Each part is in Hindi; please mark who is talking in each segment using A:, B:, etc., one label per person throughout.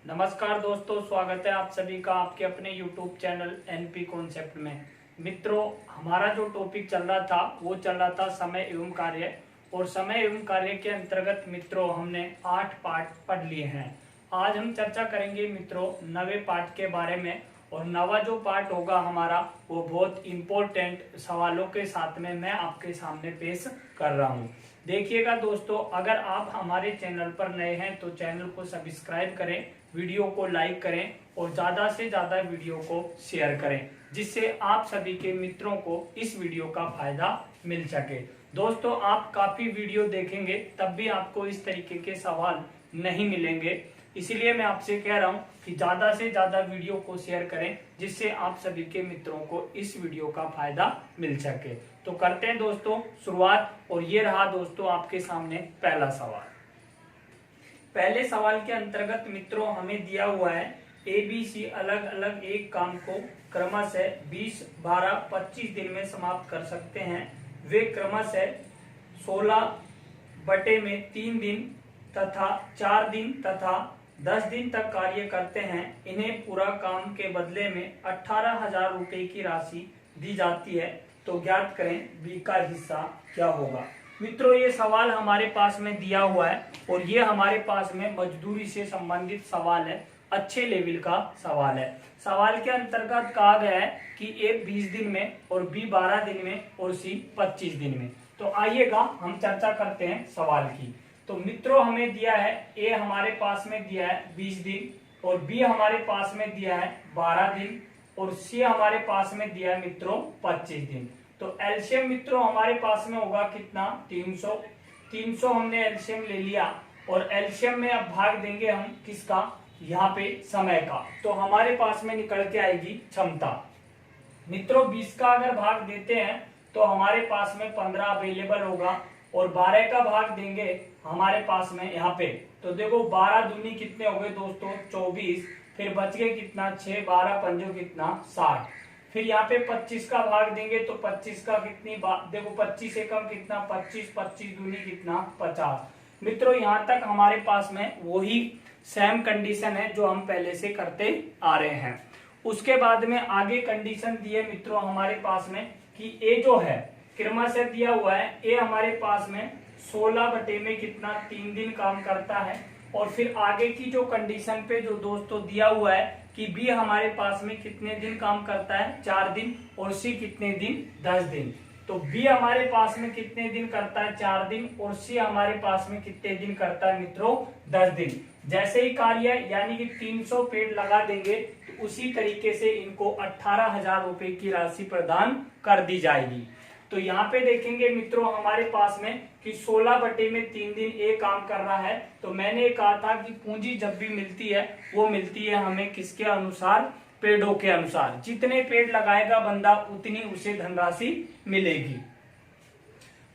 A: नमस्कार दोस्तों, स्वागत है आप सभी का आपके अपने YouTube चैनल एनपी कॉन्सेप्ट में। मित्रों, हमारा जो टॉपिक चल रहा था वो चल रहा था समय एवं कार्य। और समय एवं कार्य के अंतर्गत मित्रों हमने 8 पाठ पढ़ लिए हैं। आज हम चर्चा करेंगे मित्रों नवे पाठ के बारे में। और नवा जो पाठ होगा हमारा वो बहुत इम्पोर्टेंट सवालों के साथ में मैं आपके सामने पेश कर रहा हूँ। देखिएगा दोस्तों, अगर आप हमारे चैनल पर नए हैं तो चैनल को सब्सक्राइब करें, वीडियो को लाइक करें और ज़्यादा से ज़्यादा वीडियो को शेयर करें, जिससे आप सभी के मित्रों को इस वीडियो का फायदा मिल सके। दोस्तों, आप काफ़ी वीडियो देखेंगे तब भी आपको इस तरीके के सवाल नहीं मिलेंगे, इसलिए मैं आपसे कह रहा हूं कि ज़्यादा से ज़्यादा वीडियो को शेयर करें, जिससे आप सभी के मित्रों को इस वीडियो का फायदा मिल सके। तो करते हैं दोस्तों शुरुआत। और ये रहा दोस्तों आपके सामने पहला सवाल। पहले सवाल के अंतर्गत मित्रों हमें दिया हुआ है ABC अलग अलग एक काम को क्रमशः 20, 12, 25 दिन में समाप्त कर सकते हैं। वे क्रमशः 16/3 दिन तथा 4 दिन तथा 10 दिन तक कार्य करते हैं। इन्हें पूरा काम के बदले में 18,000 रुपए की राशि दी जाती है। तो ज्ञात करें बी का हिस्सा क्या होगा। मित्रों, ये सवाल हमारे पास में दिया हुआ है और ये हमारे पास में मजदूरी से संबंधित सवाल है, अच्छे लेवल का सवाल है। सवाल के अंतर्गत कहा गया है कि ए 20 दिन में और बी 12 दिन में और सी 25 दिन में। तो आइएगा हम चर्चा करते हैं सवाल की। तो मित्रों हमें दिया है ए हमारे पास में दिया है 20 दिन और बी हमारे पास में दिया है 12 दिन और सी हमारे पास में दिया है मित्रों 25 दिन। तो एलसीएम मित्रों हमारे पास में होगा कितना 300 हमने एलसीएम ले लिया और एलसीएम में अब भाग देंगे हम किसका, यहाँ पे समय का। तो हमारे पास में निकल के आएगी क्षमता। मित्रों 20 का अगर भाग देते हैं तो हमारे पास में 15 अवेलेबल होगा और 12 का भाग देंगे हमारे पास में यहाँ पे। तो देखो 12 दूनी कितने हो गए दोस्तों 24, फिर बच गए कितना 6, 12 पंजो कितना 60। फिर यहाँ पे 25 का भाग देंगे तो 25 का कितनी देखो 25 से कम कितना 25, 25 दूनी कितना 50। मित्रों यहाँ तक हमारे पास में वही सेम कंडीशन है जो हम पहले से करते आ रहे हैं। उसके बाद में आगे कंडीशन दिए मित्रों हमारे पास में कि ए जो है क्रमशः दिया हुआ है। ए हमारे पास में 16 में कितना 3 दिन काम करता है। और फिर आगे की जो कंडीशन पे जो दोस्तों दिया हुआ है कि बी हमारे पास में कितने दिन काम करता है 4 दिन और सी कितने दिन 10 दिन। तो बी हमारे पास में कितने दिन करता है 4 दिन और सी हमारे पास में कितने दिन करता है मित्रों 10 दिन। जैसे ही कार्य यानी कि 300 पेड़ लगा देंगे तो उसी तरीके से इनको 18,000 रुपए की राशि प्रदान कर दी जाएगी। तो यहाँ पे देखेंगे मित्रों हमारे पास में कि 16/3 दिन ए काम कर रहा है। तो मैंने कहा था कि पूंजी जब भी मिलती है वो मिलती है हमें किसके अनुसार, पेड़ों के अनुसार। जितने पेड़ लगाएगा बंदा उतनी उसे धनराशि मिलेगी।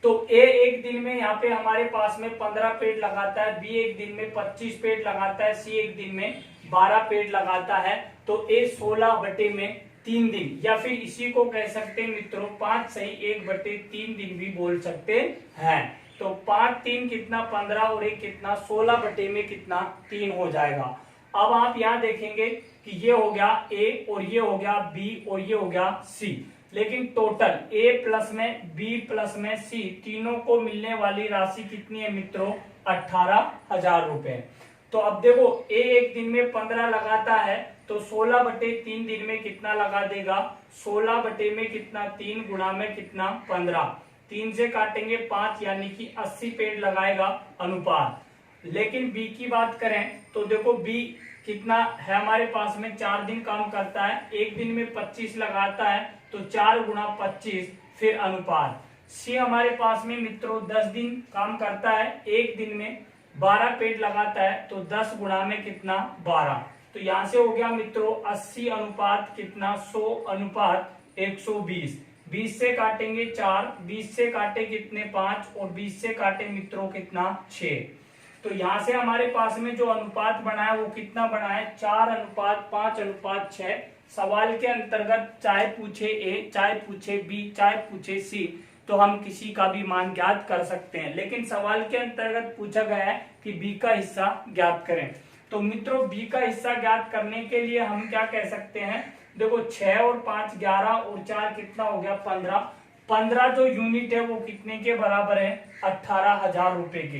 A: तो ए एक दिन में यहाँ पे हमारे पास में 15 पेड़ लगाता है, बी एक दिन में 25 पेड़ लगाता है, सी एक दिन में 12 पेड़ लगाता है। तो ए 16/3 दिन या फिर इसी को कह सकते हैं मित्रों 5 सही 1/3 दिन भी बोल सकते हैं। तो 5 3 कितना 15 और 1 कितना 16 में कितना 3 हो जाएगा। अब आप यहाँ देखेंगे कि ये हो गया ए और ये हो गया बी और ये हो गया सी, लेकिन टोटल ए प्लस में बी प्लस में सी तीनों को मिलने वाली राशि कितनी है मित्रों 18,000 रुपए। तो अब देखो ए एक दिन में 15 लगाता है तो 16/3 दिन में कितना लगा देगा 16 में कितना 3 गुणा में कितना 15, 3 से काटेंगे 5 यानी कि 80 पेड़ लगाएगा अनुपात। लेकिन बी की बात करें तो देखो बी कितना है हमारे पास में 4 दिन काम करता है, एक दिन में 25 लगाता है तो 4 गुणा 25 फिर अनुपात। सी हमारे पास में मित्रों 10 दिन काम करता है, एक दिन में 12 पेड़ लगाता है तो 10 गुणा में कितना 12। तो यहां से हो गया मित्रों 80 अनुपात कितना 100 अनुपात 120। 20 से काटेंगे 4, 20 से काटे कितने 5 और 20 से काटे मित्रों कितना 6। तो यहां से हमारे पास में जो अनुपात बना है वो कितना बना है 4:5:6। सवाल के अंतर्गत चाहे पूछे ए, चाहे पूछे बी, चाहे पूछे सी, तो हम किसी का भी मान ज्ञात कर सकते हैं। लेकिन सवाल के अंतर्गत पूछा गया है कि बी का हिस्सा ज्ञात करें। तो तो मित्रों बी का हिस्सा ज्ञात करने के लिए हम क्या कह सकते हैं, देखो 6 और 5 11 और 4 कितना हो गया 15। 15 जो यूनिट है वो कितने के बराबर है, 18,000 रुपए के।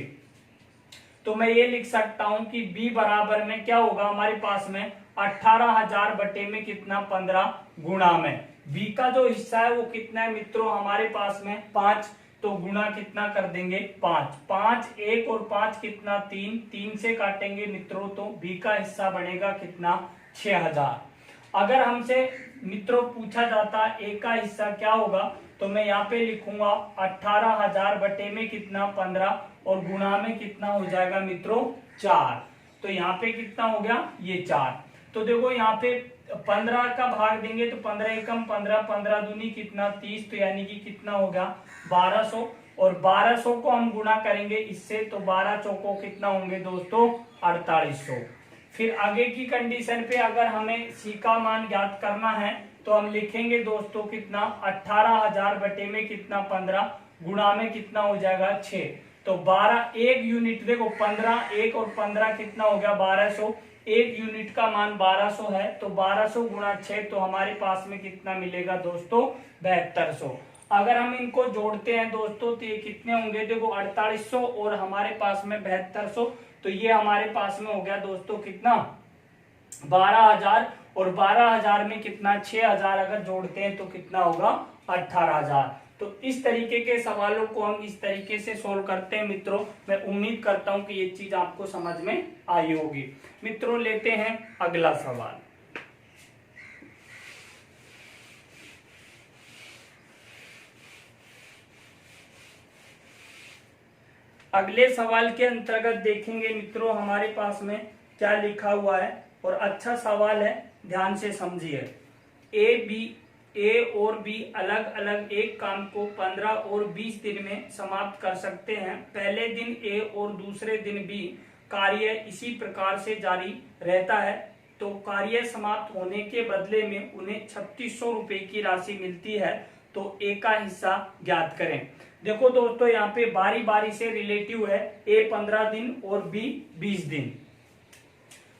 A: तो मैं ये लिख सकता हूं कि बी बराबर में क्या होगा हमारे पास में 18,000 बटे में कितना 15 गुणा में बी का जो हिस्सा है वो कितना है मित्रों हमारे पास में 5, तो गुणा कितना कर देंगे 5, 5 1 और 5 कितना 3, 3 से काटेंगे मित्रों तो बी का हिस्सा बनेगा कितना 6,000। अगर हमसे मित्रों पूछा जाता ए का हिस्सा क्या होगा, तो मैं यहाँ पे लिखूंगा 18,000 बटे में कितना 15 और गुणा में कितना हो जाएगा मित्रों 4। तो यहाँ पे कितना हो गया ये 4। तो देखो यहाँ पे 15 का भाग देंगे तो 15 एकम 15, 15 दूनी कितना 30, तो यानी कि कितना हो गया 1200, और 1200 को हम गुणा करेंगे इससे तो 12 चौको कितना होंगे दोस्तों 4800। फिर आगे की कंडीशन पे अगर हमें सी का मान ज्ञात करना है तो हम लिखेंगे दोस्तों कितना 18,000 बटे में कितना 15 गुणा में कितना हो जाएगा 6, तो 12 एक यूनिट देखो 15 1 और 15 कितना हो गया 1200, एक यूनिट का मान 1200 है, तो 1200 गुणा 6 तो हमारे पास में कितना मिलेगा दोस्तों 7200। अगर हम इनको जोड़ते हैं दोस्तों तो ये कितने होंगे, देखो 4800 और हमारे पास में 7200, तो ये हमारे पास में हो गया दोस्तों कितना 12,000, और 12,000 में कितना 6,000 अगर जोड़ते हैं तो कितना होगा 18,000। तो इस तरीके के सवालों को हम इस तरीके से सोल्व करते हैं मित्रों। मैं उम्मीद करता हूं कि ये चीज आपको समझ में आई होगी। मित्रों लेते हैं अगला सवाल। अगले सवाल के अंतर्गत देखेंगे मित्रों हमारे पास में क्या लिखा हुआ है, और अच्छा सवाल है, ध्यान से समझिए। ए और बी अलग अलग एक काम को 15 और 20 दिन में समाप्त कर सकते हैं। पहले दिन ए और दूसरे दिन बी कार्य इसी प्रकार से जारी रहता है, तो कार्य समाप्त होने के बदले में उन्हें 3600 रुपए की राशि मिलती है, तो ए का हिस्सा ज्ञात करें। देखो दोस्तों यहाँ पे बारी बारी से रिलेटिव है, ए 15 दिन और बी 20 दिन।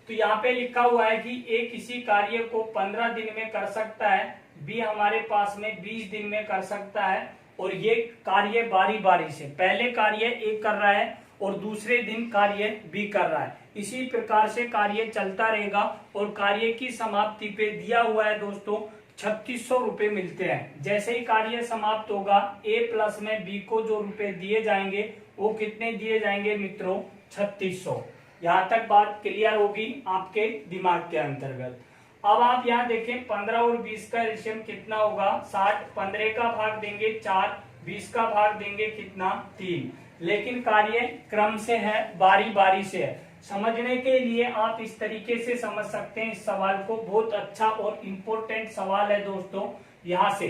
A: तो यहाँ पे लिखा हुआ है कि ए किसी कार्य को 15 दिन में कर सकता है, बी हमारे पास में 20 दिन में कर सकता है, और ये कार्य बारी बारी से पहले कार्य ए कर रहा है और दूसरे दिन कार्य बी कर रहा है। इसी प्रकार से कार्य चलता रहेगा, और कार्य की समाप्ति पे दिया हुआ है दोस्तों 3600 रुपए मिलते हैं। जैसे ही कार्य समाप्त होगा ए प्लस में बी को जो रुपए दिए जाएंगे वो कितने दिए जाएंगे मित्रों 3600। यहाँ तक बात क्लियर होगी आपके दिमाग के अंतर्गत। अब आप यहाँ देखें 15 और 20 का एलसीएम कितना होगा 60, 15 का भाग देंगे 4, 20 का भाग देंगे कितना 3, लेकिन कार्य क्रम से है, बारी बारी से है। समझने के लिए आप इस तरीके से समझ सकते हैं इस सवाल को, बहुत अच्छा और इम्पोर्टेंट सवाल है दोस्तों। यहाँ से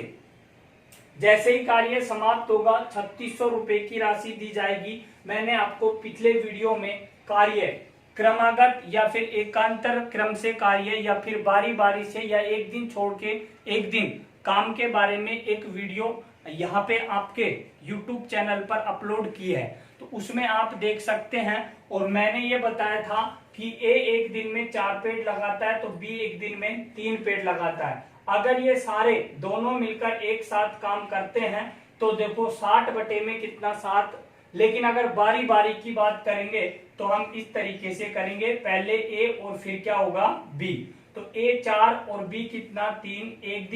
A: जैसे ही कार्य समाप्त होगा 3600 रुपए की राशि दी जाएगी। मैंने आपको पिछले वीडियो में कार्य क्रमागत या फिर एकांतर क्रम से कार्य या फिर बारी बारी से या एक दिन छोड़ के एक दिन काम के बारे में एक वीडियो यहाँ पे आपके YouTube चैनल पर अपलोड की है, तो उसमें आप देख सकते हैं। और मैंने ये बताया था कि ए एक दिन में 4 पेड़ लगाता है तो बी एक दिन में 3 पेड़ लगाता है। अगर ये सारे दोनों मिलकर एक साथ काम करते हैं तो देखो 60 बटे में कितना 7, लेकिन अगर बारी बारी की बात करेंगे तो हम इस तरीके से करेंगे, पहले ए और फिर क्या होगा बी। तो ए 4 और बी कितना 3, एक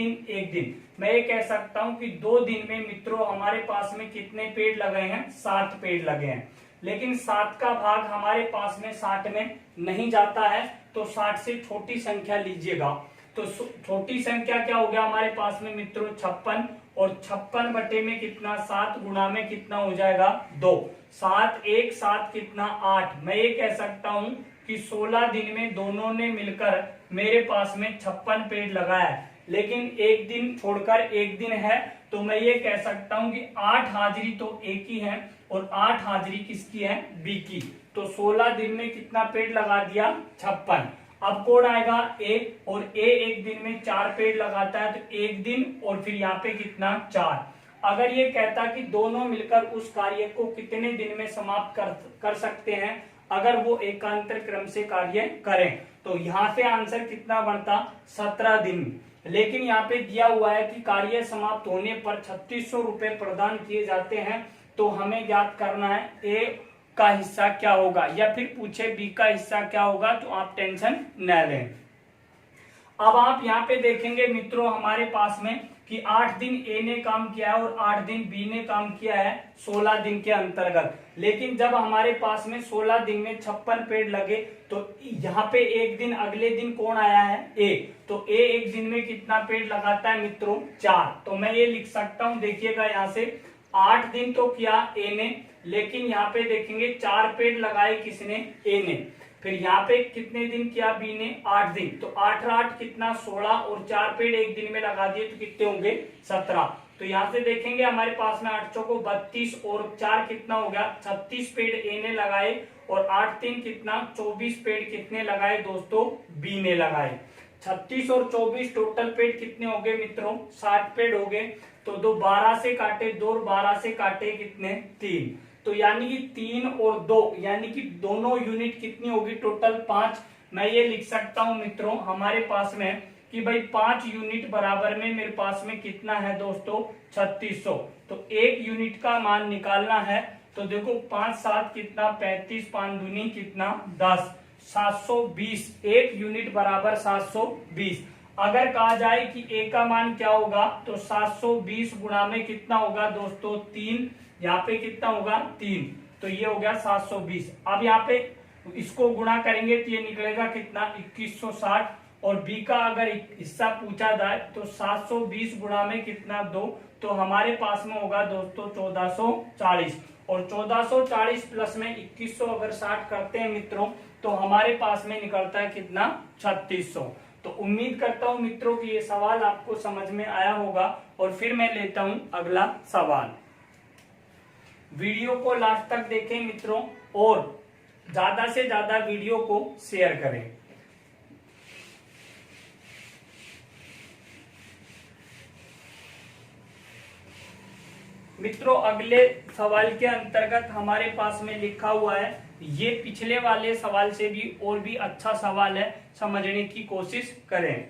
A: दिन। मैं ये कह सकता हूं कि 2 दिन में मित्रों हमारे पास में कितने पेड़ लगे हैं 7 पेड़ लगे हैं, लेकिन 7 का भाग हमारे पास में 60 में नहीं जाता है, तो 60 से छोटी संख्या लीजिएगा। तो छोटी संख्या क्या हो गया हमारे पास में मित्रों 56, और 56 बटे में कितना 7 गुणा में कितना हो जाएगा 2, 7 1 7 कितना 8। मैं ये कह सकता हूं कि 16 दिन में दोनों ने मिलकर मेरे पास में 56 पेड़ लगाया है, लेकिन एक दिन छोड़कर एक दिन है, तो मैं ये कह सकता हूं कि 8 हाजिरी तो ए की है और 8 हाजिरी किसकी है बी की। तो 16 दिन में कितना पेड़ लगा दिया 56। अब कोड आएगा ए, और ए एक दिन में 4 पेड़ लगाता है, तो एक दिन और फिर यहाँ पे कितना 4। अगर ये कहता कि दोनों मिलकर उस कार्य को कितने दिन में समाप्त कर सकते हैं, अगर वो एकांतर क्रम से कार्य करें। तो यहाँ से आंसर कितना बनता, 17 दिन। लेकिन यहाँ पे दिया हुआ है कि कार्य समाप्त होने पर 3600 रुपए प्रदान किए जाते हैं। तो हमें ज्ञात करना है ए का हिस्सा क्या होगा, या फिर पूछे बी का हिस्सा क्या होगा, तो आप टेंशन न लें। अब आप यहाँ पे देखेंगे मित्रों हमारे पास में कि 8 दिन ए ने काम किया है और 8 दिन बी ने काम किया है 16 दिन के अंतर्गत। लेकिन जब हमारे पास में 16 दिन में 56 पेड़ लगे तो यहाँ पे एक दिन अगले दिन कौन आया है, ए। तो ए एक दिन में कितना पेड़ लगाता है मित्रों, 4। तो मैं ये लिख सकता हूँ, देखिएगा यहाँ से 8 दिन तो किया ए ने, लेकिन यहाँ पे देखेंगे 4 पेड़ लगाए किसने, ए ने। फिर यहाँ पे कितने दिन किया बी ने, 8 दिन। तो 8 8 कितना 16 और 4 पेड़ एक दिन में लगा दिए तो कितने होंगे, 17। तो यहाँ से देखेंगे हमारे पास में 8 चौको 32 और 4 कितना हो गया, 36 पेड़ ए ने लगाए और 8 3 कितना 24 पेड़ कितने लगाए दोस्तों, बी ने लगाए। 36 और 24 टोटल पेड़ कितने हो गए मित्रों, 60 पेड़ हो गए। तो 2 12 से काटे 2 और 12 से काटे कितने, 3। तो यानी कि 3 और 2 यानी कि दोनों यूनिट कितनी होगी, टोटल 5। मैं ये लिख सकता हूं मित्रों हमारे पास में कि भाई 5 यूनिट बराबर में मेरे पास में कितना है दोस्तों, 3600। तो एक यूनिट का मान निकालना है। तो देखो 5 7 कितना 35, 5 दूनी कितना 10, 720। एक यूनिट बराबर 720। अगर कहा जाए कि ए का मान क्या होगा, तो 720 गुणा में कितना होगा दोस्तों, 3। यहाँ पे कितना होगा, 3। तो ये हो गया 720। अब यहाँ पे इसको गुणा करेंगे तो ये निकलेगा कितना, 2160। और बी का अगर हिस्सा पूछा जाए तो 720 गुणा में कितना 2, तो हमारे पास में होगा दोस्तों 1440। और 1440 प्लस में 2100 अगर 60 करते हैं मित्रों तो हमारे पास में निकलता है कितना, 3600। तो उम्मीद करता हूं मित्रों कि ये सवाल आपको समझ में आया होगा। और फिर मैं लेता हूं अगला सवाल। वीडियो को लास्ट तक देखें मित्रों और ज्यादा से ज्यादा वीडियो को शेयर करें। मित्रों अगले सवाल के अंतर्गत हमारे पास में लिखा हुआ है, ये पिछले वाले सवाल से भी और भी अच्छा सवाल है, समझने की कोशिश करें।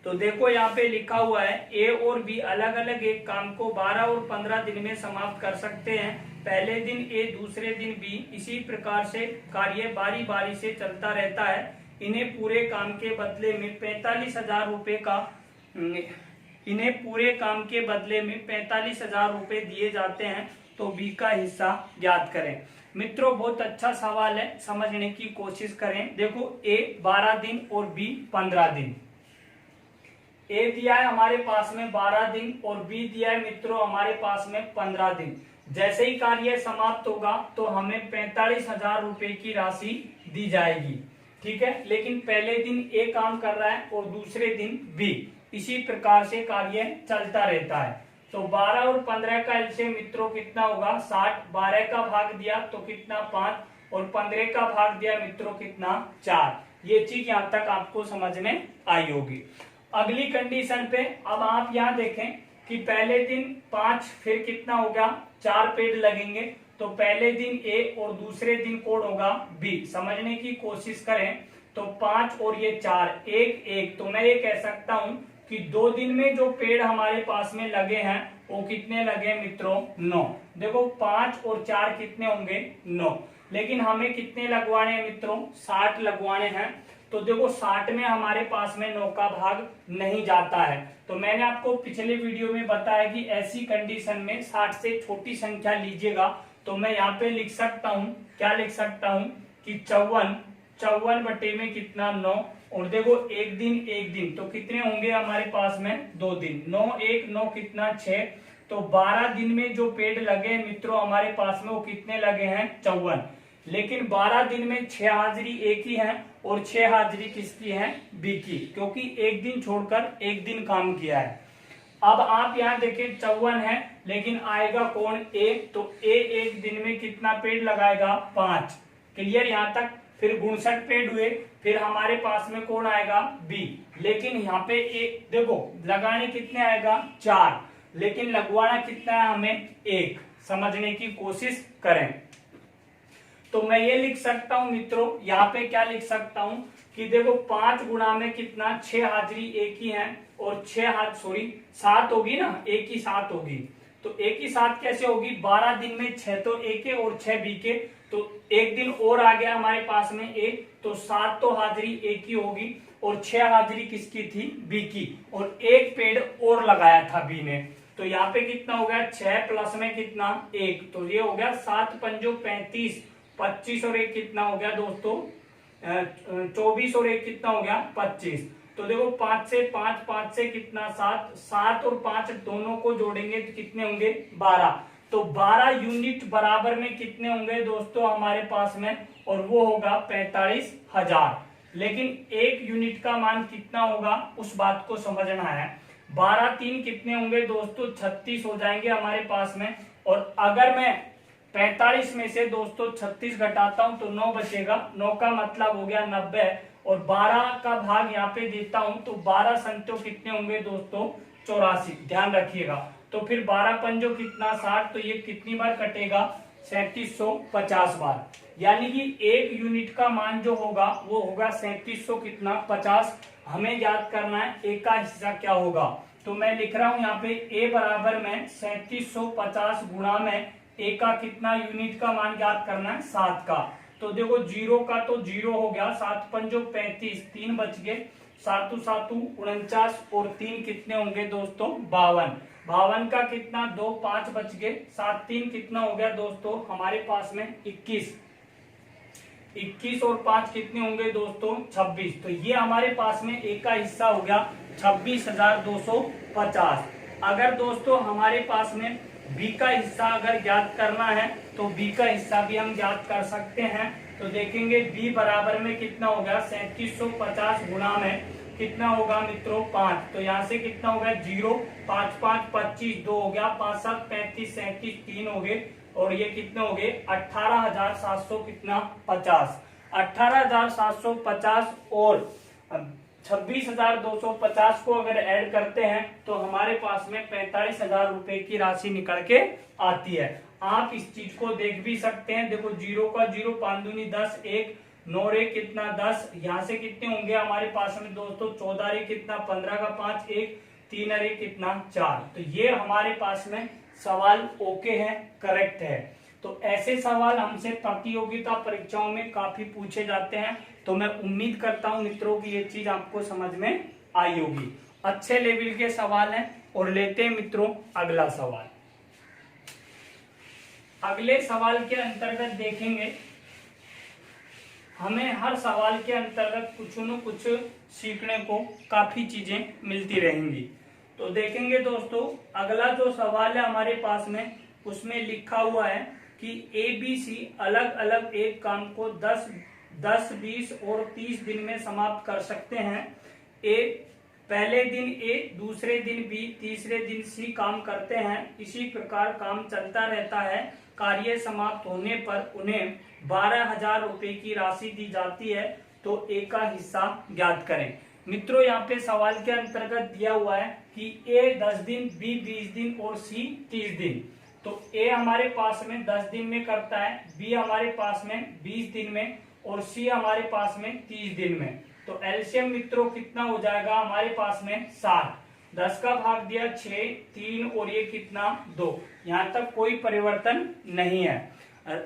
A: तो देखो यहाँ पे लिखा हुआ है, ए और बी अलग अलग एक काम को 12 और 15 दिन में समाप्त कर सकते हैं। पहले दिन ए, दूसरे दिन बी, इसी प्रकार से कार्य बारी बारी से चलता रहता है। इन्हें पूरे काम के बदले में 45,000 रुपए का इन्हें पूरे काम के बदले में 45,000 रुपए दिए जाते हैं। तो बी का हिस्सा ज्ञात करें। मित्रों बहुत अच्छा सवाल है, समझने की कोशिश करें। देखो ए 12 दिन और बी 15 दिन। ए दिया है हमारे पास में 12 दिन और बी दिया है मित्रों हमारे पास में 15 दिन। जैसे ही कार्य समाप्त होगा तो हमें 45,000 रुपए की राशि दी जाएगी, ठीक है। लेकिन पहले दिन ए काम कर रहा है और दूसरे दिन बी, इसी प्रकार से कार्य चलता रहता है। तो 12 और 15 का एलसीएम मित्रों कितना होगा, 60। 12 का भाग दिया तो कितना 5 और 15 का भाग दिया मित्रों कितना 4। ये चीज यहाँ तक आपको समझ में आई होगी। अगली कंडीशन पे अब आप यहाँ देखें कि पहले दिन 5, फिर कितना होगा 4 पेड़ लगेंगे। तो पहले दिन ए और दूसरे दिन कौन होगा, बी। समझने की कोशिश करें तो 5 और ये 4, 1 1। तो मैं ये कह सकता हूं कि 2 दिन में जो पेड़ हमारे पास में लगे हैं वो कितने लगे मित्रों, 9। देखो 5 और 4 कितने होंगे, 9। लेकिन हमें कितने लगवाने हैं मित्रों, 60 लगवाने हैं। तो देखो 60 में हमारे पास में 9 का भाग नहीं जाता है। तो मैंने आपको पिछले वीडियो में बताया कि ऐसी कंडीशन में 60 से छोटी संख्या लीजिएगा। तो मैं यहाँ पे लिख सकता हूँ, क्या लिख सकता हूँ कि 54 बटे में कितना 9। और देखो एक दिन तो कितने होंगे हमारे पास में, 2 दिन। 9 1 9 कितना 6। तो 12 दिन में जो पेड़ लगे मित्रों हमारे पास में वो कितने लगे हैं, 54। लेकिन 12 दिन में 6 हाजिरी ए की है और 6 हाजिरी किसकी है, बी की, क्योंकि एक दिन छोड़कर एक दिन काम किया है। अब आप यहाँ देखें 54 है लेकिन आएगा कौन, ए। तो ए एक दिन में कितना पेड़ लगाएगा, 5। क्लियर यहाँ तक। फिर 59 पेड़ हुए, फिर हमारे पास में कौन आएगा, बी। लेकिन यहाँ पे एक देखो लगाने कितने आएगा, 4। लेकिन लगवाना कितना है हमें, 1। समझने की कोशिश करें। तो मैं ये लिख सकता हूं मित्रों, यहाँ पे क्या लिख सकता हूं कि देखो 5 गुणा में कितना 6 हाजिरी एक ही है, और 7 होगी ना, एक ही 7 होगी। तो एक ही 7 कैसे होगी, 12 दिन में 6 तो ए के और 6 बी के, तो एक दिन और आ गया हमारे पास में ए, तो 7 तो हाजिरी ए की होगी और 6 हाजिरी किसकी थी, बी की, और एक पेड़ और लगाया था बी ने। तो यहाँ पे कितना हो गया, 6 प्लस में कितना 1, तो ये हो गया 7 पंजो 35, 25 और एक कितना हो गया दोस्तों 24, और एक कितना हो गया 25। तो देखो 5 से 5, 5 से कितना 7, 7 और 5 दोनों को जोड़ेंगे तो कितने होंगे 12। तो 12 यूनिट बराबर में कितने होंगे दोस्तों हमारे पास में, और वो होगा 45,000। लेकिन एक यूनिट का मान कितना होगा उस बात को समझना है। 12 3 कितने होंगे दोस्तों 36 हो जाएंगे हमारे पास में, और अगर मैं 45 में से दोस्तों 36 घटाता हूं तो 9 बचेगा, 9 का मतलब हो गया 90, और 12 का भाग यहाँ पे देता हूं तो 12 संत्यो कितने होंगे दोस्तों 84, ध्यान रखिएगा। तो फिर 12 पंजो कितना 60, तो ये कितनी बार कटेगा 3750 बार, यानी कि एक यूनिट का मान जो होगा वो होगा 3700 कितना 50। हमें याद करना है ए का हिस्सा क्या होगा, तो मैं लिख रहा हूं यहाँ पे ए बराबर में 3750 गुणा में ए का कितना यूनिट का मान याद करना है 7 का। तो देखो 0 का तो 0 हो गया, 7 पंजो 35, 3 बच गए, 7 7 49, और 3 कितने होंगे दोस्तों 52, 52 का कितना 2 5 बच गए, 7 3 कितना हो गया दोस्तों हमारे पास में 21, 21 और 5 कितने होंगे दोस्तों 26। तो ये हमारे पास में ए का हिस्सा हो गया 26,250। अगर दोस्तों हमारे पास में बी का हिस्सा अगर ज्ञात करना है तो बी का हिस्सा भी हम ज्ञात कर सकते हैं। तो देखेंगे बी बराबर में कितना होगा 3750 गुणा में कितना होगा मित्रों 5, तो यहाँ से कितना होगा 0, 5 5 25, 2 हो गया, 5 7 35 37, 3 हो गए, और ये कितने हो गए 18,700 कितना 50, 18,750 और 26,250 को अगर ऐड करते हैं तो हमारे पास में 45,000 रुपए की राशि निकल के आती है। आप इस चीज को देख भी सकते हैं, देखो 0 का 0, 5 दूनी 10, 1 9 रे कितना 10, यहाँ से कितने होंगे हमारे पास में दोस्तों 14 रे कितना 15 का 5, 1 3 रे कितना 4। तो ये हमारे पास में सवाल ओके है, करेक्ट है। तो ऐसे सवाल हमसे प्रतियोगिता परीक्षाओं में काफी पूछे जाते हैं। तो मैं उम्मीद करता हूं मित्रों की ये चीज आपको समझ में आई होगी। अच्छे लेवल के सवाल हैं, और लेते हैं मित्रों अगला सवाल। अगले सवाल के अंतर्गत देखेंगे, हमें हर सवाल के अंतर्गत कुछ न कुछ सीखने को काफी चीजें मिलती रहेंगी। तो देखेंगे दोस्तों अगला जो सवाल है हमारे पास में, उसमें लिखा हुआ है कि ABC अलग अलग एक काम को 10, 20 और 30 दिन में समाप्त कर सकते हैं। ए पहले दिन ए, दूसरे दिन बी, तीसरे दिन सी काम करते हैं। इसी प्रकार काम चलता रहता है। कार्य समाप्त होने पर उन्हें 12,000 रुपए की राशि दी जाती है। तो ए का हिस्सा ज्ञात करें। मित्रों यहाँ पे सवाल के अंतर्गत दिया हुआ है कि ए 10 दिन, बी 20 दिन और सी 30 दिन। तो ए हमारे पास में 10 दिन में करता है, बी हमारे पास में 20 दिन में, और सी हमारे पास में 30 दिन में। तो एलसीएम मित्रों कितना हो जाएगा हमारे पास में 7, 10 का भाग दिया 6, 3 और ये कितना 2। यहाँ तक कोई परिवर्तन नहीं है।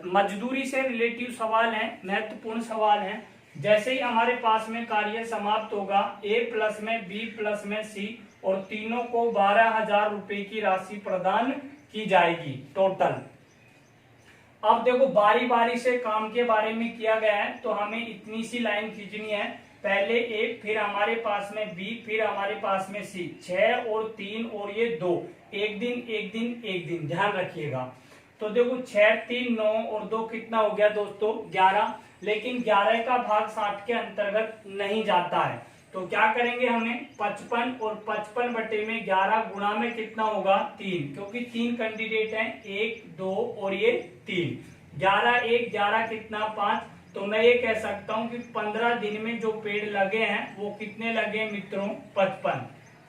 A: मजदूरी से रिलेटिव सवाल है, महत्वपूर्ण सवाल है। जैसे ही हमारे पास में कार्य समाप्त होगा, ए प्लस में बी प्लस में सी, और तीनों को 12,000 रुपए की राशि प्रदान की जाएगी टोटल। अब देखो बारी बारी से काम के बारे में किया गया है, तो हमें इतनी सी लाइन खींचनी है। पहले ए, फिर हमारे पास में बी, फिर हमारे पास में सी, 6 और 3 और ये 2, एक दिन एक दिन एक दिन, ध्यान रखिएगा। तो देखो 6 3 9 और 2 कितना हो गया दोस्तों 11, लेकिन 11 का भाग 60 के अंतर्गत नहीं जाता है। तो क्या करेंगे हमें 55 और 55 बटे में 11 गुणा में कितना होगा 3, क्योंकि 3 कैंडिडेट हैं, 1 2 और ये 3, 11 1 11 कितना 5। तो मैं ये कह सकता हूं कि 15 दिन में जो पेड़ लगे हैं वो कितने लगे मित्रों 55।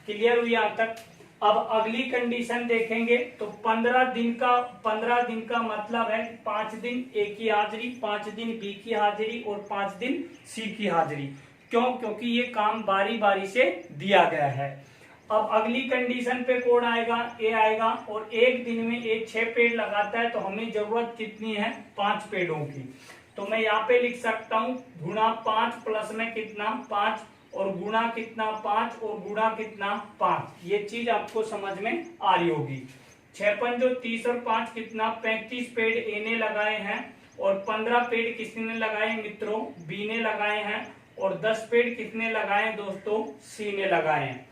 A: क्लियर हुई यहाँ तक। अब अगली कंडीशन देखेंगे तो 15 दिन का मतलब है 5 दिन ए की हाजिरी, 5 दिन बी की हाजिरी और 5 दिन सी की हाजिरी। क्यों? क्योंकि ये काम बारी बारी से दिया गया है। अब अगली कंडीशन पे कौन आएगा? ए आएगा, और एक दिन में ए 6 पेड़ लगाता है तो हमें जरूरत कितनी है? 5 पेड़ों की। तो मैं यहाँ पे लिख सकता हूँ गुणा 5 प्लस में कितना? 5, और गुणा कितना? 5, और गुणा कितना? 5। ये चीज आपको समझ में आ रही होगी। 6 पंजो 30 और 5 कितना? 35 पेड़ ए ने लगाए हैं, और 15 पेड़ किसने लगाए मित्रों? बी ने लगाए हैं, और 10 पेड़ किसने लगाए दोस्तों? सी ने लगाए हैं।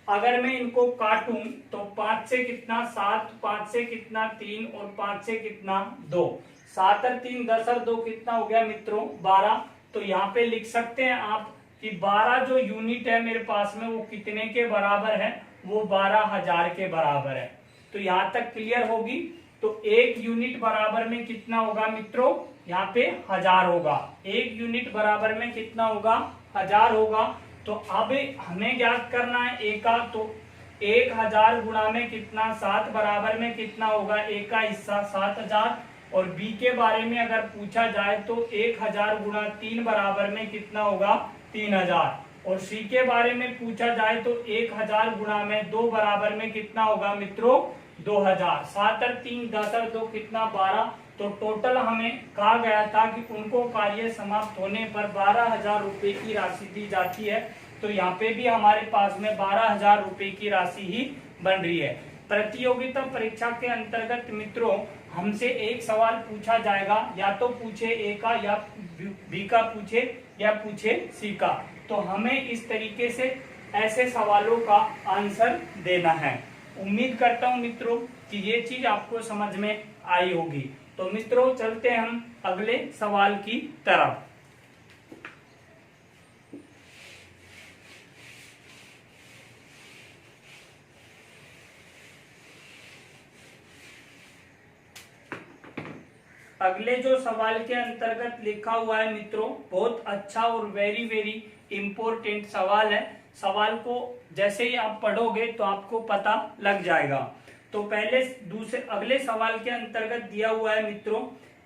A: अगर मैं इनको काटूं तो 5 से कितना? 7, 5 से कितना? 3, और 5 से कितना? 2। 7 और 3 10 और 2 कितना हो गया मित्रों? 12। तो यहाँ पे लिख सकते हैं आप कि 12 जो यूनिट है मेरे पास में वो कितने के बराबर है? वो 12,000 के बराबर है। तो यहाँ तक क्लियर होगी। तो 1 यूनिट बराबर में कितना होगा मित्रों? यहाँ पे 1000 होगा। 1 यूनिट बराबर में कितना होगा? 1000 होगा। तो अब हमें ज्ञात करना है ए का, तो 1000 गुणा में कितना? 7 बराबर में कितना होगा? ए का हिस्सा 7000। और बी के बारे में अगर पूछा जाए तो 1000 गुणा 3 बराबर में कितना होगा? 3000। और सी के बारे में पूछा जाए तो 1000 गुणा में 2 बराबर में कितना होगा मित्रों? 2000। 7 और 3 10 और 2 कितना? 12। तो टोटल हमें कहा गया था कि उनको कार्य समाप्त होने पर 12,000 रुपए की राशि दी जाती है। तो यहाँ पे भी हमारे पास में 12,000 रुपए की राशि ही बन रही है। प्रतियोगिता परीक्षा के अंतर्गत मित्रों हमसे एक सवाल पूछा जाएगा, या तो पूछे ए का, या बी का पूछे, या पूछे सी का। तो हमें इस तरीके से ऐसे सवालों का आंसर देना है। उम्मीद करता हूं मित्रों कि ये चीज आपको समझ में आई होगी। तो मित्रों चलते हैं हम अगले सवाल की तरफ। अगले जो सवाल के अंतर्गत लिखा हुआ है मित्रों, बहुत अच्छा और वेरी वेरी इंपॉर्टेंट सवाल है। सवाल को जैसे ही आप पढ़ोगे तो आपको पता लग जाएगा। तो पहले अगले सवाल के अंतर्गत दिया हुआ है मित्रों,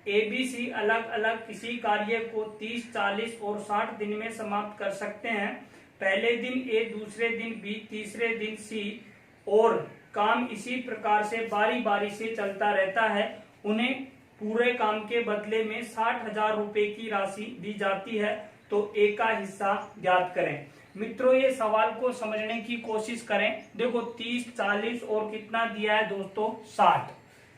A: एबीसी अलग अलग किसी कार्य को 30, 40 और 60 दिन में समाप्त कर सकते हैं। पहले दिन ए, दूसरे दिन बी, तीसरे दिन सी, और काम इसी प्रकार से बारी बारी से चलता रहता है। उन्हें पूरे काम के बदले में 60,000 रुपए की राशि दी जाती है। तो ए का हिस्सा ज्ञात करें। मित्रों ये सवाल को समझने की कोशिश करें। देखो 30, 40 और कितना दिया है दोस्तों? 60।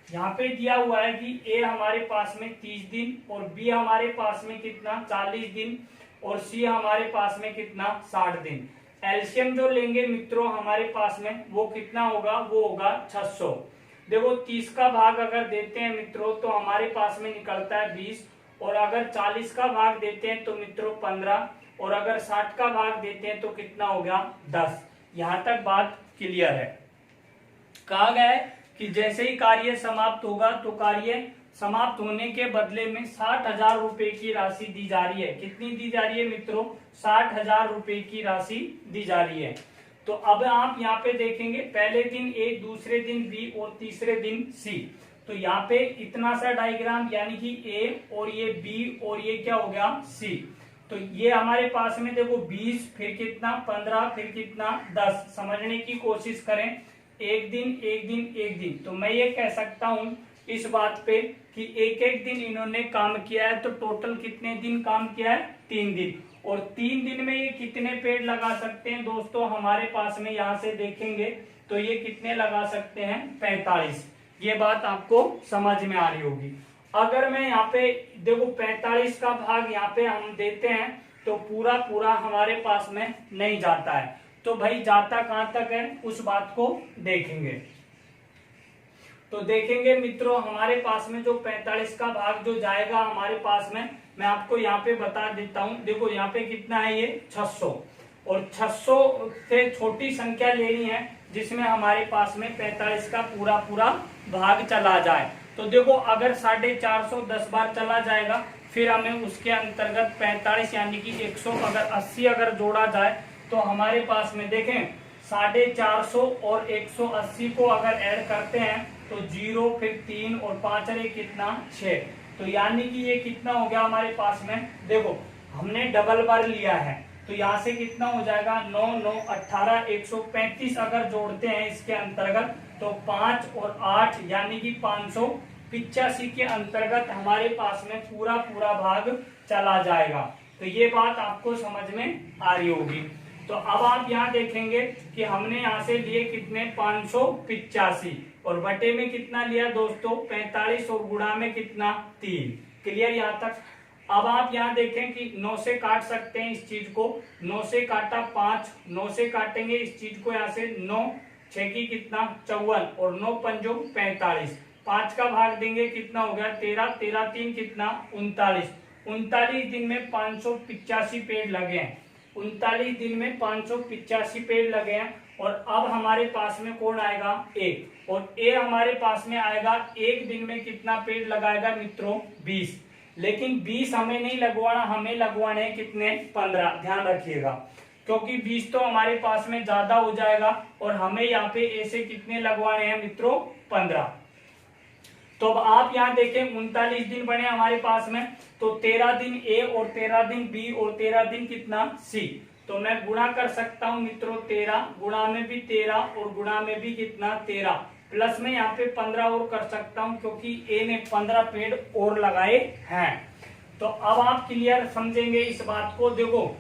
A: यहाँ पे दिया हुआ है कि ए हमारे पास में 30 दिन, और बी हमारे पास में कितना? 40 दिन, और सी हमारे पास में कितना? 60 दिन। एलसीएम जो लेंगे मित्रों हमारे पास में वो कितना होगा? वो होगा 600। देखो 30 का भाग अगर देते हैं मित्रों तो हमारे पास में निकलता है 20, और अगर 40 का भाग देते हैं तो मित्रों 15, और अगर 60 का भाग देते हैं तो कितना हो गया? 10। यहां तक बात क्लियर है। कहा गया है कि जैसे ही कार्य समाप्त होगा तो कार्य समाप्त होने के बदले में 60,000 रुपए की राशि दी जा रही है। कितनी दी जा रही है मित्रों? 60,000 रुपए की राशि दी जा रही है। तो अब आप यहाँ पे देखेंगे पहले दिन ए, दूसरे दिन बी और तीसरे दिन सी। तो यहाँ पे इतना सा डायग्राम, यानी कि ए और ये बी और ये क्या हो गया? सी। तो ये हमारे पास में देखो 20, फिर कितना? 15, फिर कितना? 10। समझने की कोशिश करें। एक दिन एक दिन एक दिन। तो मैं ये कह सकता हूं इस बात पे कि एक एक दिन इन्होंने काम किया है। तो टोटल कितने दिन काम किया है? 3 दिन। और 3 दिन में ये कितने पेड़ लगा सकते हैं दोस्तों? हमारे पास में यहाँ से देखेंगे तो ये कितने लगा सकते हैं? 45। ये बात आपको समझ में आ रही होगी। अगर मैं यहाँ पे देखो 45 का भाग यहाँ पे हम देते हैं तो पूरा पूरा हमारे पास में नहीं जाता है। तो भाई जाता कहां तक है उस बात को देखेंगे। तो देखेंगे मित्रों हमारे पास में जो 45 का भाग जो जाएगा हमारे पास में, मैं आपको यहाँ पे बता देता हूँ। देखो यहाँ पे कितना है? ये 600, और 600 से छोटी संख्या लेनी है जिसमें हमारे पास में 45 का पूरा पूरा भाग चला जाए। तो देखो अगर 450 10 बार चला जाएगा, फिर हमें उसके अंतर्गत 45 यानी कि 180 अगर जोड़ा जाए तो हमारे पास में देखें 450 और 180 को अगर ऐड करते हैं तो 0, फिर 3 और 5 अरे कितना 6। तो यानी कि ये कितना हो गया हमारे पास में, देखो हमने डबल बार लिया है तो यहाँ से कितना हो जाएगा 9 9 18 135 अगर जोड़ते हैं इसके अंतर्गत तो 5 और 8 यानी कि 585 के अंतर्गत हमारे पास में पूरा पूरा भाग चला जाएगा। तो ये बात आपको समझ में आ रही होगी। तो अब आप यहाँ देखेंगे कि हमने यहाँ से लिए कितने 585 और बटे में कितना लिया दोस्तों 45 और गुणा में कितना 3। क्लियर यहाँ तक। अब आप यहाँ देखें कि 9 से काट सकते हैं इस चीज को, 9 से काटा 5, 9 से काटेंगे इस चीज को यहाँ से 9 6 की कितना 54 और 9 पंजो 45, 5 का भाग देंगे कितना हो गया 13, 13 3 कितना 39, 39 दिन में 585 पेड़ लगे हैं, 39 दिन में 585 पेड़ लगे हैं। और अब हमारे पास में कौन आएगा ए, और ए हमारे पास में आएगा एक दिन में कितना पेड़ लगाएगा मित्रों 20। लेकिन 20 हमें नहीं लगवाना, हमें लगवाने हैं कितने 15, ध्यान रखिएगा क्योंकि 20 तो हमारे पास में ज्यादा हो जाएगा और हमें यहाँ पे ए से कितने लगवाने हैं मित्रों 15। तो अब आप यहाँ देखें 39 दिन बने हमारे पास में, तो 13 दिन ए और 13 दिन बी और 13 दिन कितना सी। तो मैं गुणा कर सकता हूँ मित्रों 13, गुणा में भी 13 और गुणा में भी कितना 13, प्लस में यहाँ पे 15 और कर सकता हूँ क्योंकि ए ने 15 पेड़ और लगाए हैं। तो अब आप क्लियर समझेंगे इस बात को। देखो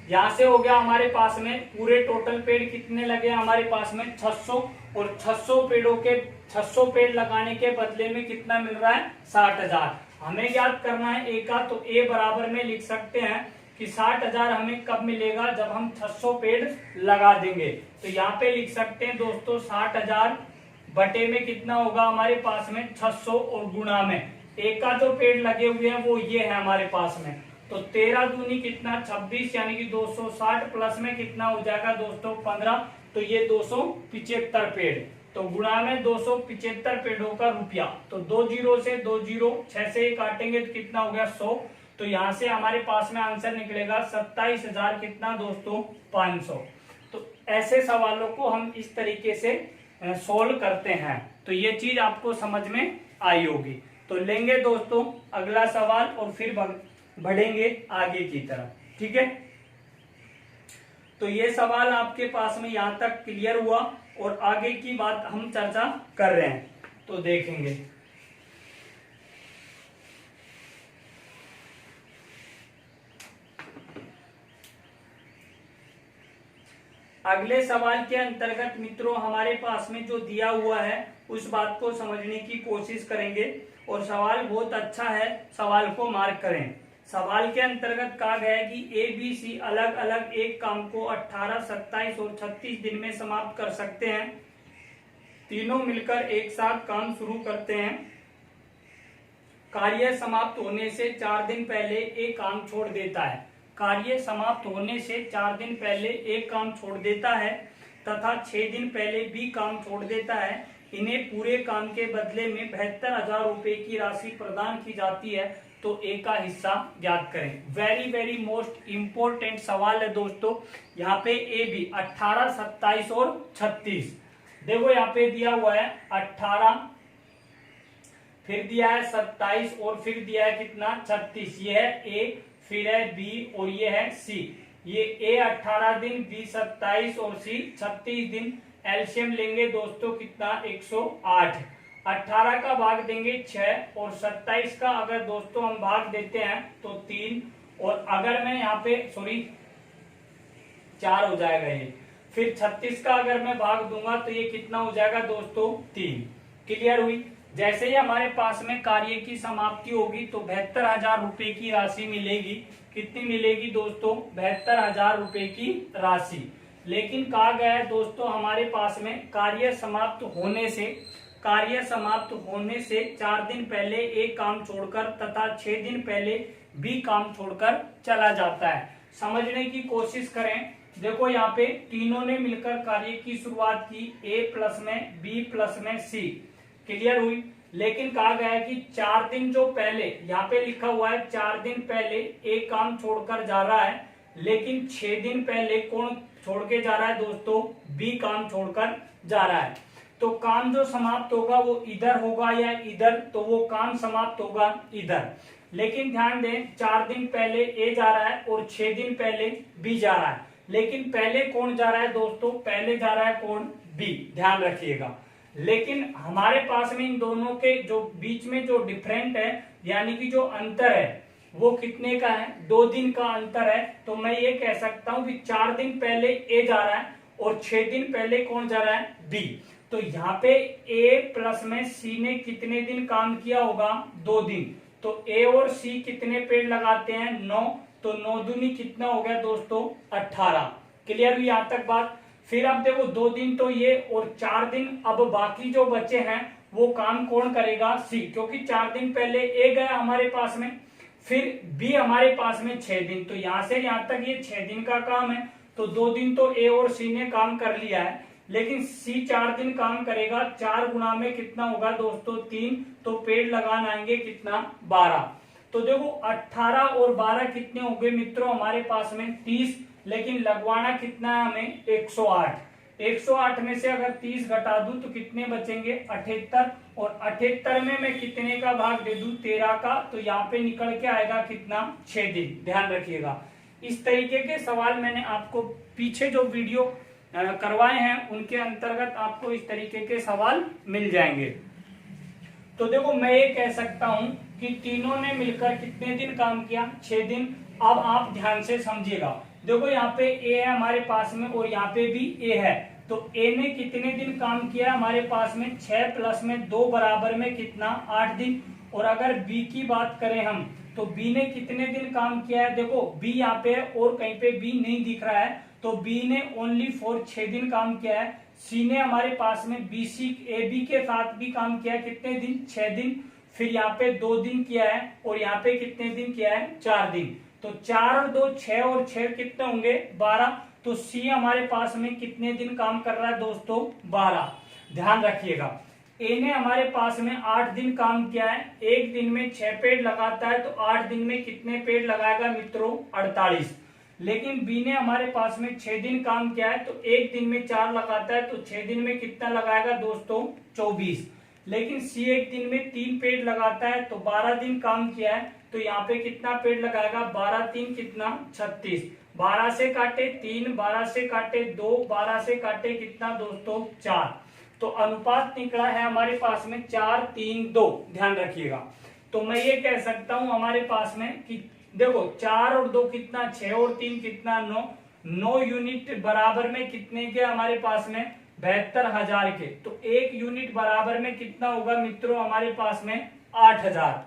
A: यहाँ से हो गया हमारे पास में पूरे टोटल पेड़ कितने लगे हमारे पास में 600, और 600 पेड़ों के 600 पेड़ लगाने के बदले में कितना मिल रहा है 60,000। हमें याद करना है ए का, तो ए बराबर में लिख सकते हैं कि 60,000 हमें कब मिलेगा जब हम 600 पेड़ लगा देंगे। तो यहाँ पे लिख सकते हैं दोस्तों 60,000 बटे में कितना होगा हमारे पास में 600 और गुणा में ए का जो पेड़ लगे हुए हैं वो ये है हमारे पास में, तो 13 दूनी कितना 26 यानी कि 260 प्लस में कितना हो जाएगा दोस्तों 15, तो ये 275 पेड़। तो गुणा में 275 पेड़ों का रुपया, तो 2 जीरो से 2 जीरो 6 से काटेंगे तो कितना हो गया 100। तो यहाँ से हमारे पास में आंसर निकलेगा 27,000 कितना दोस्तों 500। तो ऐसे सवालों को हम इस तरीके से सोल्व करते हैं। तो ये चीज आपको समझ में आई होगी। तो लेंगे दोस्तों अगला सवाल और फिर बढ़ेंगे आगे की तरफ, ठीक है। तो ये सवाल आपके पास में यहाँ तक क्लियर हुआ और आगे की बात हम चर्चा कर रहे हैं, तो देखेंगे। अगले सवाल के अंतर्गत मित्रों हमारे पास में जो दिया हुआ है उस बात को समझने की कोशिश करेंगे, और सवाल बहुत अच्छा है, सवाल को मार्क करें। सवाल के अंतर्गत कहा गया है कि ए बी सी अलग अलग एक काम को 18, 27 और 36 दिन में समाप्त कर सकते हैं। तीनों मिलकर एक साथ काम शुरू करते हैं। कार्य समाप्त होने से 4 दिन पहले एक काम छोड़ देता है। कार्य समाप्त होने से 4 दिन पहले एक काम छोड़ देता है तथा 6 दिन पहले भी काम छोड़ देता है। इन्हें पूरे काम के बदले में 72,000 रुपए की राशि प्रदान की जाती है, तो ए का हिस्सा ज्ञात करें। वेरी वेरी मोस्ट इंपोर्टेंट सवाल है दोस्तों। यहाँ पे ए बी 18, 27 और 36, देखो यहाँ पे दिया हुआ है 18, फिर दिया है 27 और फिर दिया है कितना 36। ये है ए, फिर है बी और ये है सी। ये ए 18 दिन, बी 27 और सी 36 दिन। एलसीएम लेंगे दोस्तों कितना 108। 18 का भाग देंगे 6 और 27 का अगर दोस्तों हम भाग देते हैं तो 3, और अगर मैं यहाँ पे 4 हो जाएगा ये, फिर 36 का अगर मैं भाग दूंगा तो ये कितना हो जाएगा दोस्तों 3। क्लियर हुई। जैसे ही हमारे पास में कार्य की समाप्ति होगी तो 72,000 रुपए की राशि मिलेगी। कितनी मिलेगी दोस्तों 72,000 रुपए की राशि। लेकिन कहा गया है दोस्तों हमारे पास में कार्य समाप्त होने से 4 दिन पहले एक काम छोड़कर तथा 6 दिन पहले बी काम छोड़कर चला जाता है। समझने की कोशिश करें। देखो यहाँ पे तीनों ने मिलकर कार्य की शुरुआत की, ए प्लस में बी प्लस में सी। क्लियर हुई। लेकिन कहा गया है कि 4 दिन जो पहले, यहाँ पे लिखा हुआ है 4 दिन पहले एक काम छोड़कर जा रहा है, लेकिन 6 दिन पहले कौन छोड़ के जा रहा है दोस्तों? बी काम छोड़कर जा रहा है। तो काम जो समाप्त होगा वो इधर होगा या इधर, तो वो काम समाप्त होगा इधर। लेकिन ध्यान दें 4 दिन पहले ए जा रहा है और 6 दिन पहले बी जा रहा है, लेकिन पहले कौन जा रहा है दोस्तों? पहले जा रहा है कौन? बी, ध्यान रखिएगा। लेकिन हमारे पास में इन दोनों के जो बीच में जो डिफरेंट है, यानी कि जो अंतर है वो कितने का है? 2 दिन का अंतर है। तो मैं ये कह सकता हूं कि 4 दिन पहले ए जा रहा है और 6 दिन पहले कौन जा रहा है? बी। तो यहाँ पे ए प्लस में सी ने कितने दिन काम किया होगा? 2 दिन। तो ए और सी कितने पेड़ लगाते हैं? 9। तो 9 दूनी कितना हो गया दोस्तों? 18। क्लियर हुई यहाँ तक बात? फिर अब देखो 2 दिन तो ये और 4 दिन, अब बाकी जो बचे हैं वो काम कौन करेगा? सी, क्योंकि 4 दिन पहले ए गया हमारे पास में, फिर बी हमारे पास में 6 दिन। तो यहां से यहां तक ये 6 दिन का काम है। तो 2 दिन तो ए और सी ने काम कर लिया है, लेकिन सी 4 दिन काम करेगा। 4 गुना में कितना होगा दोस्तों? 3। तो पेड़ लगाना आएंगे कितना? 12। तो देखो 18 और 12 कितने हो गए मित्रों हमारे पास में? 30। लेकिन लगवाना कितना है हमें? 108। 108 में से अगर 30 घटा दूं तो कितने बचेंगे? 78। और 78 में मैं कितने का भाग दे दूं? 13 का। तो यहाँ पे निकल के आएगा कितना? 6 दिन। ध्यान रखिएगा। इस तरीके के सवाल मैंने आपको पीछे जो वीडियो करवाए हैं उनके अंतर्गत आपको इस तरीके के सवाल मिल जाएंगे। तो देखो मैं ये कह सकता हूं कि तीनों ने मिलकर कितने दिन काम किया? 6 दिन। अब आप ध्यान से समझिएगा। देखो यहाँ पे ए है हमारे पास में और यहाँ पे भी ए है। तो ए ने कितने दिन काम किया हमारे पास में? 6 प्लस में 2 बराबर में कितना? 8 दिन। और अगर बी की बात करें हम, तो बी ने कितने दिन काम किया है? देखो बी यहाँ पे और कहीं पे बी नहीं दिख रहा है, तो बी ने ओनली फॉर 6 दिन काम किया है। सी ने हमारे पास में बी सी ए बी के साथ भी काम किया है, कितने दिन? 6 दिन। फिर यहाँ पे 2 दिन किया है और यहाँ पे कितने दिन किया है? 4 दिन। तो 4 और 2 6 और 6 कितने होंगे? 12। तो सी हमारे पास में कितने दिन काम कर रहा है दोस्तों? 12। ध्यान रखिएगा। ए ने हमारे पास में 8 दिन काम किया है। एक दिन में 6 पेड़ लगाता है, तो 8 दिन में कितने पेड़ लगाएगा मित्रों? 48। लेकिन बी ने हमारे पास में 6 दिन काम किया है, तो एक दिन में 4 लगाता है, तो 6 दिन में कितना लगाएगा दोस्तों? 24। लेकिन सी एक दिन में 3 पेड़ लगाता है, तो 12 दिन काम किया है, तो यहाँ पे कितना पेड़ लगाएगा? 12 3 कितना? 36। 12 से काटे 3, 12 से काटे 2, 12 से काटे कितना दोस्तों? 4। तो अनुपात निकला है हमारे पास में 4 3 2। ध्यान रखिएगा। तो मैं ये कह सकता हूं हमारे पास में कि देखो 4 और 2 कितना? 6 और 3 कितना? 9। 9 यूनिट बराबर में कितने के हमारे पास में? 72,000 के। तो 1 यूनिट बराबर में कितना होगा मित्रों हमारे पास में? 8,000।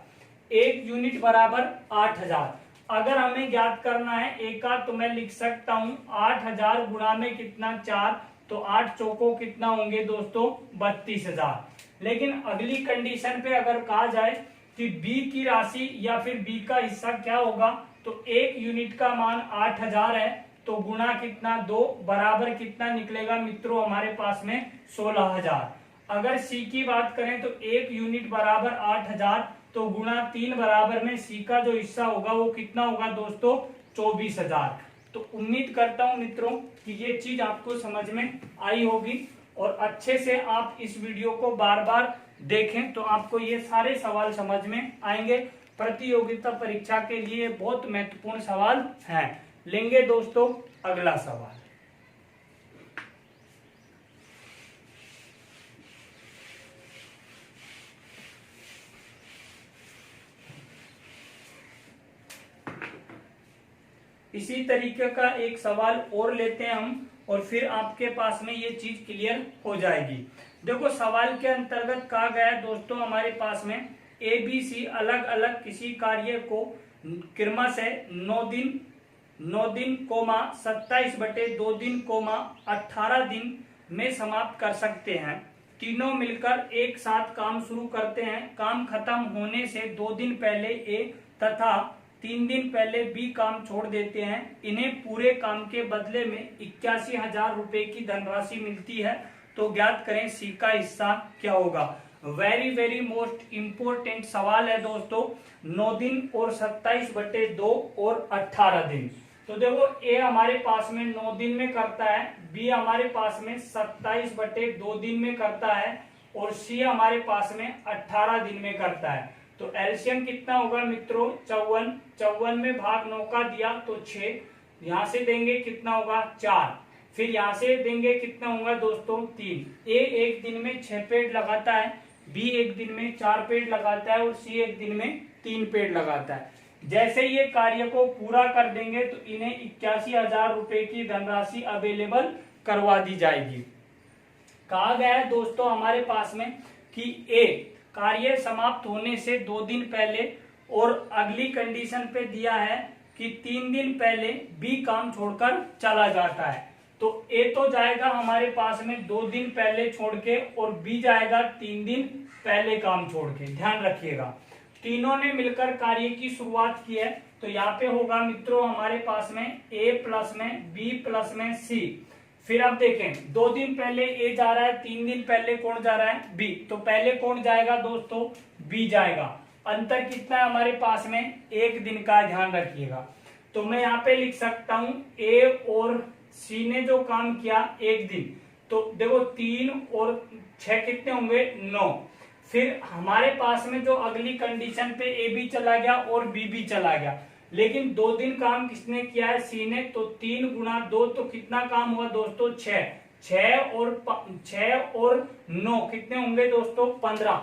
A: 1 यूनिट बराबर 8,000। अगर हमें ज्ञात करना है ए का, तो मैं लिख सकता हूं 8,000 गुणा में कितना? 4। तो 8 चौको कितना होंगे दोस्तों? 32,000। लेकिन अगली कंडीशन पे अगर कहा जाए कि बी की राशि या फिर बी का हिस्सा क्या होगा, तो 1 यूनिट का मान 8,000 है, तो गुणा कितना? 2 बराबर कितना निकलेगा मित्रों हमारे पास में? 16,000। अगर सी की बात करें तो 1 यूनिट बराबर 8,000, तो गुणा 3 बराबर में सी का जो हिस्सा होगा वो कितना होगा दोस्तों? 24,000। तो उम्मीद करता हूं मित्रों कि ये चीज आपको समझ में आई होगी और अच्छे से आप इस वीडियो को बार बार देखें तो आपको ये सारे सवाल समझ में आएंगे। प्रतियोगिता परीक्षा के लिए बहुत महत्वपूर्ण सवाल हैं। लेंगे दोस्तों अगला सवाल। इसी तरीके का एक सवाल और लेते हैं हम और फिर आपके पास में ये चीज क्लियर हो जाएगी। देखो सवाल के अंतर्गत कहा गया है दोस्तों हमारे पास में ए बी सी अलग अलग किसी कार्य को क्रमशः 9 दिन कोमा 27/2 दिन कोमा 18 दिन में समाप्त कर सकते हैं। तीनों मिलकर एक साथ काम शुरू करते हैं। काम खत्म होने से 2 दिन पहले ए तथा 3 दिन पहले बी काम छोड़ देते हैं। इन्हें पूरे काम के बदले में 81,000 रुपए की धनराशि मिलती है। तो ज्ञात करें सी का हिस्सा क्या होगा। वेरी वेरी मोस्ट इंपोर्टेंट सवाल है दोस्तों। 9 दिन और 27/2 और 18 दिन। तो देखो ए हमारे पास में 9 दिन में करता है, बी हमारे पास में 27/2 दिन में करता है और सी हमारे पास में 18 दिन में करता है। तो एलसीएम कितना होगा मित्रों 54, 54 में भाग 9 का दिया तो 6, यहां से देंगे कितना होगा 4, फिर यहां से देंगे कितना होगा दोस्तों 3। ए एक दिन में 6 पेड़ लगाता है, बी एक दिन में 4 पेड़ लगाता है और सी एक दिन में 3 पेड़ लगाता है। जैसे ये कार्य को पूरा कर देंगे तो इन्हें 81,000 रुपए की धनराशि अवेलेबल करवा दी जाएगी। कहा गया है दोस्तों हमारे पास में कि ए कार्य समाप्त होने से 2 दिन पहले और अगली कंडीशन पे दिया है कि 3 दिन पहले बी काम छोड़कर चला जाता है। तो ए तो जाएगा हमारे पास में 2 दिन पहले छोड़ के और बी जाएगा 3 दिन पहले काम छोड़ के। ध्यान रखिएगा तीनों ने मिलकर कार्य की शुरुआत की है। तो यहाँ पे होगा मित्रों हमारे पास में ए प्लस में बी प्लस में सी। फिर अब देखें 2 दिन पहले ए जा रहा है, 3 दिन पहले कौन जा रहा है बी। तो पहले कौन जाएगा दोस्तों बी जाएगा। अंतर कितना है हमारे पास में 1 दिन का, ध्यान रखिएगा। तो मैं यहाँ पे लिख सकता हूं ए और सी ने जो काम किया 1 दिन, तो देखो 3 और 6 कितने होंगे 9। फिर हमारे पास में जो अगली कंडीशन पे ए भी चला गया और बी भी चला गया, लेकिन 2 दिन काम किसने किया है सी ने। तो 3 गुणा 2 तो कितना काम हुआ दोस्तों 6, 6 और 9 कितने होंगे दोस्तों 15।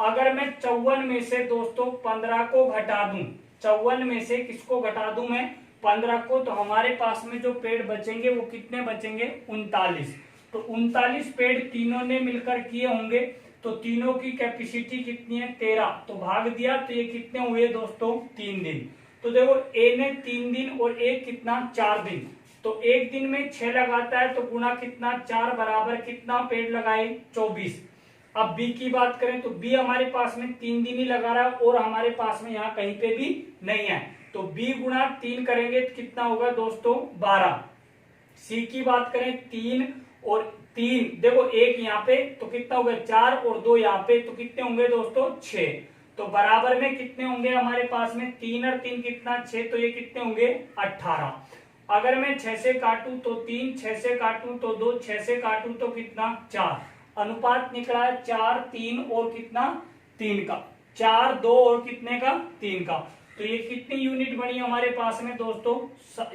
A: अगर मैं 54 में से दोस्तों 15 को घटा दूं, 54 में से किसको घटा दूं मैं 15 को, तो हमारे पास में जो पेड़ बचेंगे वो कितने बचेंगे 39। तो 39 पेड़ तीनों ने मिलकर किए होंगे। तो तीनों की कैपेसिटी कितनी है 13। तो भाग दिया तो ये कितने हुए दोस्तों 3 दिन। तो देखो ए ने 3 दिन और एक कितना 4 दिन। तो 1 दिन में 6 लगाता है तो गुणा कितना 4 बराबर कितना पेड़ लगाए 24। अब बी की बात करें तो बी हमारे पास में 3 दिन ही लगा रहा है और हमारे पास में यहाँ कहीं पे भी नहीं है। तो बी गुणा 3 करेंगे तो कितना होगा दोस्तों 12। सी की बात करें 3 और 3 देखो 1 यहाँ पे तो कितना होगा 4 और 2 यहाँ पे तो कितने होंगे दोस्तों 6। तो बराबर में कितने होंगे हमारे पास में 3 और 3 कितना 6, तो ये कितने होंगे 18। अगर मैं 6 से काटूं तो 3, 6 से काटूं तो 2, 6 से काटूं तो कितना 4। अनुपात निकला है 4, 3 और कितना 3 का, 4, 2 और कितने का 3 का। तो ये कितनी यूनिट बनी हमारे पास में दोस्तों,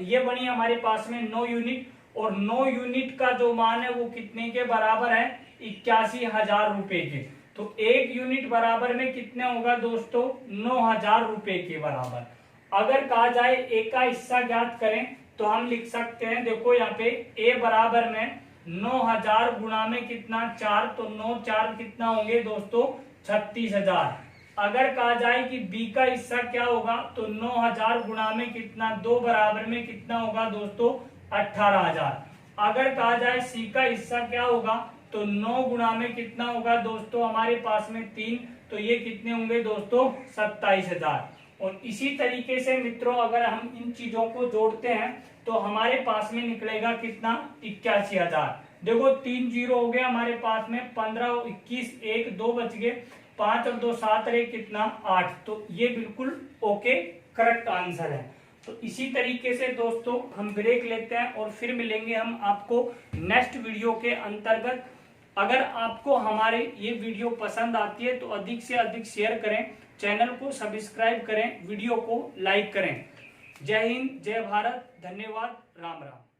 A: ये बनी हमारे पास में 9 यूनिट। और 9 यूनिट का जो मान है वो कितने के बराबर है 81,000 रुपए के। तो 1 यूनिट बराबर में कितने होगा दोस्तों 9,000 रुपए के बराबर। अगर कहा जाए ए का हिस्सा ज्ञात करें तो हम लिख सकते हैं, देखो यहाँ पे ए बराबर में 9,000 गुणा में कितना 4, तो 9 4 कितना होंगे दोस्तों 36,000। अगर कहा जाए कि बी का हिस्सा क्या होगा तो 9,000 गुणा में कितना 2 बराबर में कितना होगा दोस्तों 18,000। अगर कहा जाए सी का हिस्सा क्या होगा तो 9 गुणा में कितना होगा दोस्तों हमारे पास में 3, तो ये कितने होंगे दोस्तों 27,000। और इसी तरीके से मित्रों अगर हम इन चीजों को जोड़ते हैं तो हमारे पास में निकलेगा कितना 81,000। देखो 3 जीरो हो गया हमारे पास में, 15 21 1 2 बच गए, 5 और 2 7 रहे कितना 8। तो ये बिल्कुल ओके करेक्ट आंसर है। तो इसी तरीके से दोस्तों हम ब्रेक लेते हैं और फिर मिलेंगे हम आपको नेक्स्ट वीडियो के अंतर्गत। अगर आपको हमारे ये वीडियो पसंद आती है तो अधिक से अधिक शेयर करें, चैनल को सब्सक्राइब करें, वीडियो को लाइक करें। जय हिंद, जय भारत, धन्यवाद, राम राम।